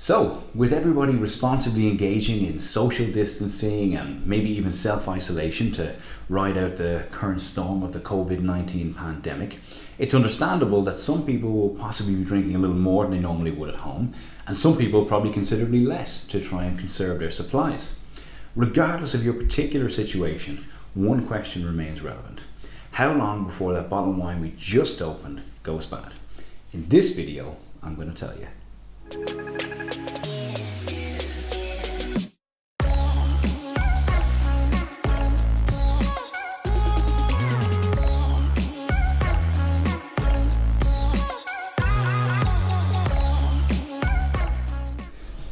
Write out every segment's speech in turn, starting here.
So, with everybody responsibly engaging in social distancing and maybe even self-isolation to ride out the current storm of the COVID-19 pandemic, it's understandable that some people will possibly be drinking a little more than they normally would at home, and some people probably considerably less to try and conserve their supplies. Regardless of your particular situation, one question remains relevant. How long before that bottle of wine we just opened goes bad? In this video, I'm going to tell you.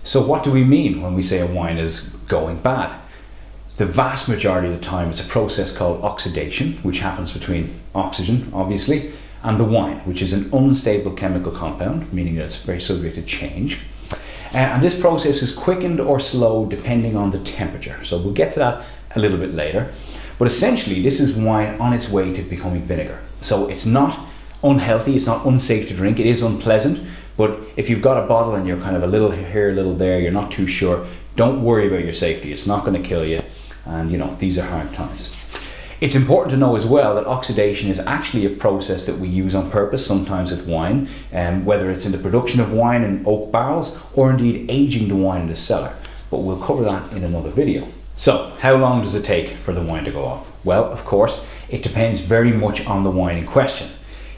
So what do we mean when we say a wine is going bad? The vast majority of the time it's a process called oxidation, which happens between oxygen, obviously, and the wine, which is an unstable chemical compound, meaning that it's very subject to change. And this process is quickened or slowed depending on the temperature. So we'll get to that a little bit later. But essentially, this is wine on its way to becoming vinegar. So it's not unhealthy, it's not unsafe to drink, it is unpleasant. But if you've got a bottle and you're kind of a little here, a little there, you're not too sure, don't worry about your safety. It's not going to kill you. And these are hard times. It's important to know as well that oxidation is actually a process that we use on purpose, sometimes with wine, whether it's in the production of wine in oak barrels or indeed aging the wine in the cellar. But we'll cover that in another video. So, how long does it take for the wine to go off? Well, of course, it depends very much on the wine in question.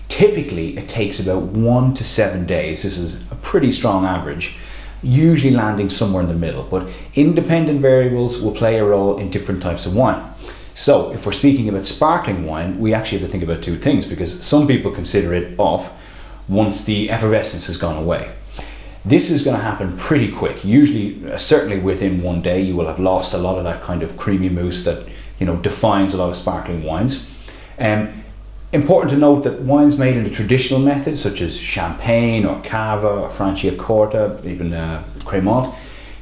Typically, it takes about 1 to 7 days. This is a pretty strong average, usually landing somewhere in the middle, but independent variables will play a role in different types of wine. So if we're speaking about sparkling wine, we actually have to think about two things, because some people consider it off once the effervescence has gone away. This is going to happen pretty quick. Usually, certainly within 1 day, you will have lost a lot of that kind of creamy mousse that defines a lot of sparkling wines. Important to note that wines made in the traditional methods, such as Champagne or Cava or Franciacorta, even Cremant,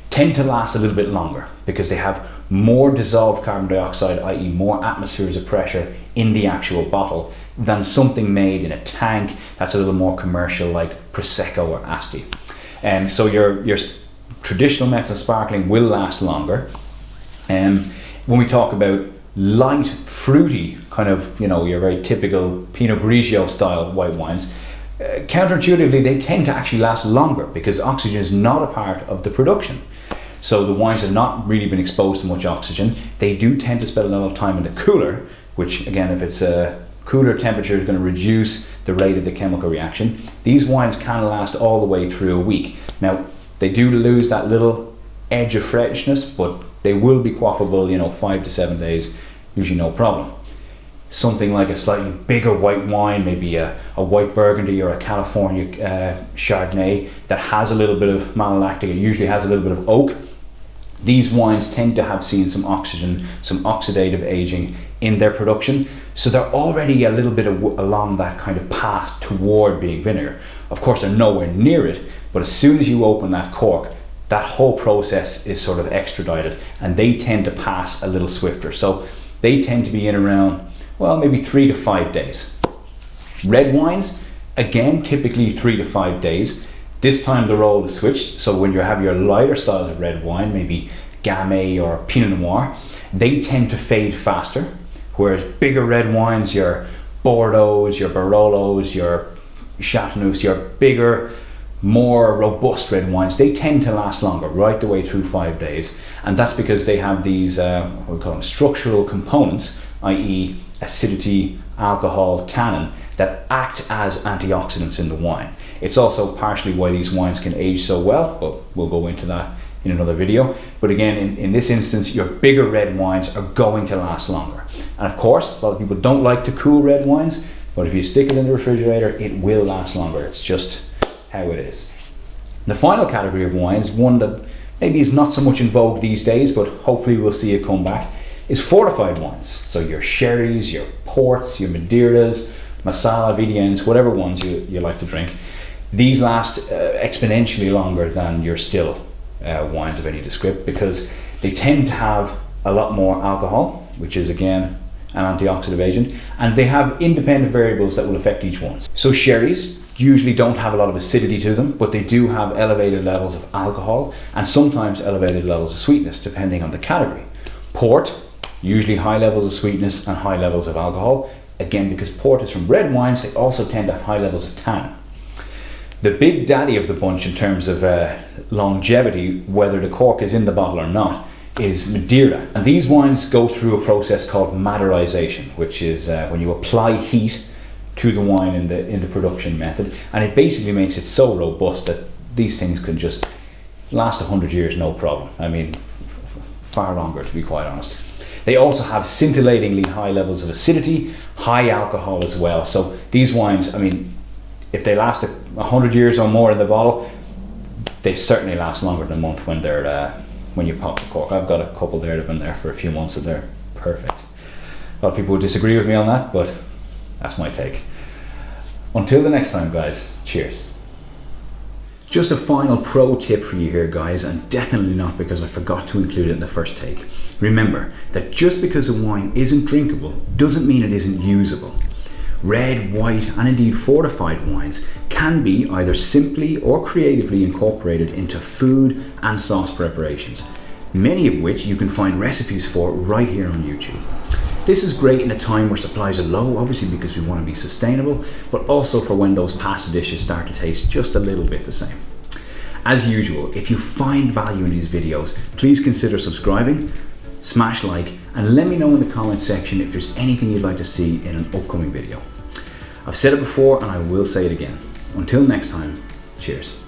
tend to last a little bit longer because they have more dissolved carbon dioxide, i.e. more atmospheres of pressure in the actual bottle than something made in a tank that's a little more commercial like Prosecco or Asti. So your traditional method of sparkling will last longer. When we talk about light, fruity, kind of, your very typical Pinot Grigio style white wines, counterintuitively, they tend to actually last longer because oxygen is not a part of the production. So the wines have not really been exposed to much oxygen. They do tend to spend a lot of time in the cooler, which again, if it's a cooler temperature, is going to reduce the rate of the chemical reaction. These wines can last all the way through a week. Now, they do lose that little edge of freshness, but they will be quaffable, 5 to 7 days, usually no problem. Something like a slightly bigger white wine, maybe a white Burgundy or a California Chardonnay that has a little bit of malolactic, it usually has a little bit of oak. These wines tend to have seen some oxygen, some oxidative aging in their production, so they're already a little bit along that kind of path toward being vinegar. Of course, they're nowhere near it, but as soon as you open that cork, that whole process is sort of extradited, and they tend to pass a little swifter. So they tend to be in around, maybe 3 to 5 days. Red wines, again, typically 3 to 5 days. This time the role is switched. So when you have your lighter styles of red wine, maybe Gamay or Pinot Noir, they tend to fade faster. Whereas bigger red wines, your Bordeaux's, your Barolos, your Chateauneufs, your bigger, more robust red wines, they tend to last longer, right the way through 5 days. And that's because they have these, what we call them, structural components, i.e. acidity, alcohol, tannin, that act as antioxidants in the wine. It's also partially why these wines can age so well, but we'll go into that in another video. But again, in this instance, your bigger red wines are going to last longer. And of course, a lot of people don't like to cool red wines, but if you stick it in the refrigerator, it will last longer. It's just how it is. The final category of wines, one that maybe is not so much in vogue these days, but hopefully we'll see it come back, is fortified wines. So your sherries, your ports, your Madeiras, Masala, VDNs, whatever ones you like to drink. These last exponentially longer than your still wines of any descript because they tend to have a lot more alcohol, which is again an antioxidant agent, and they have independent variables that will affect each one. So sherries, usually don't have a lot of acidity to them, but they do have elevated levels of alcohol and sometimes elevated levels of sweetness depending on the category. Port, usually high levels of sweetness and high levels of alcohol. Again, because port is from red wines, they also tend to have high levels of tannin. The big daddy of the bunch in terms of longevity, whether the cork is in the bottle or not, is Madeira. And these wines go through a process called Madeirization, which is when you apply heat to the wine in the production method, and it basically makes it so robust that these things can just last 100 years no problem. I mean, far longer, to be quite honest. They also have scintillatingly high levels of acidity, high alcohol as well. So these wines, I mean, if they last 100 years or more in the bottle, they certainly last longer than a month when they're when you pop the cork. I've got a couple there that have been there for a few months and they're perfect. A lot of people would disagree with me on that, but that's my take. Until the next time, guys, cheers. Just a final pro tip for you here, guys, and definitely not because I forgot to include it in the first take. Remember that just because a wine isn't drinkable doesn't mean it isn't usable. Red, white, and indeed fortified wines can be either simply or creatively incorporated into food and sauce preparations, many of which you can find recipes for right here on YouTube. This is great in a time where supplies are low, obviously because we want to be sustainable, but also for when those pasta dishes start to taste just a little bit the same. As usual, if you find value in these videos, please consider subscribing, smash like, and let me know in the comment section if there's anything you'd like to see in an upcoming video. I've said it before and I will say it again. Until next time, cheers.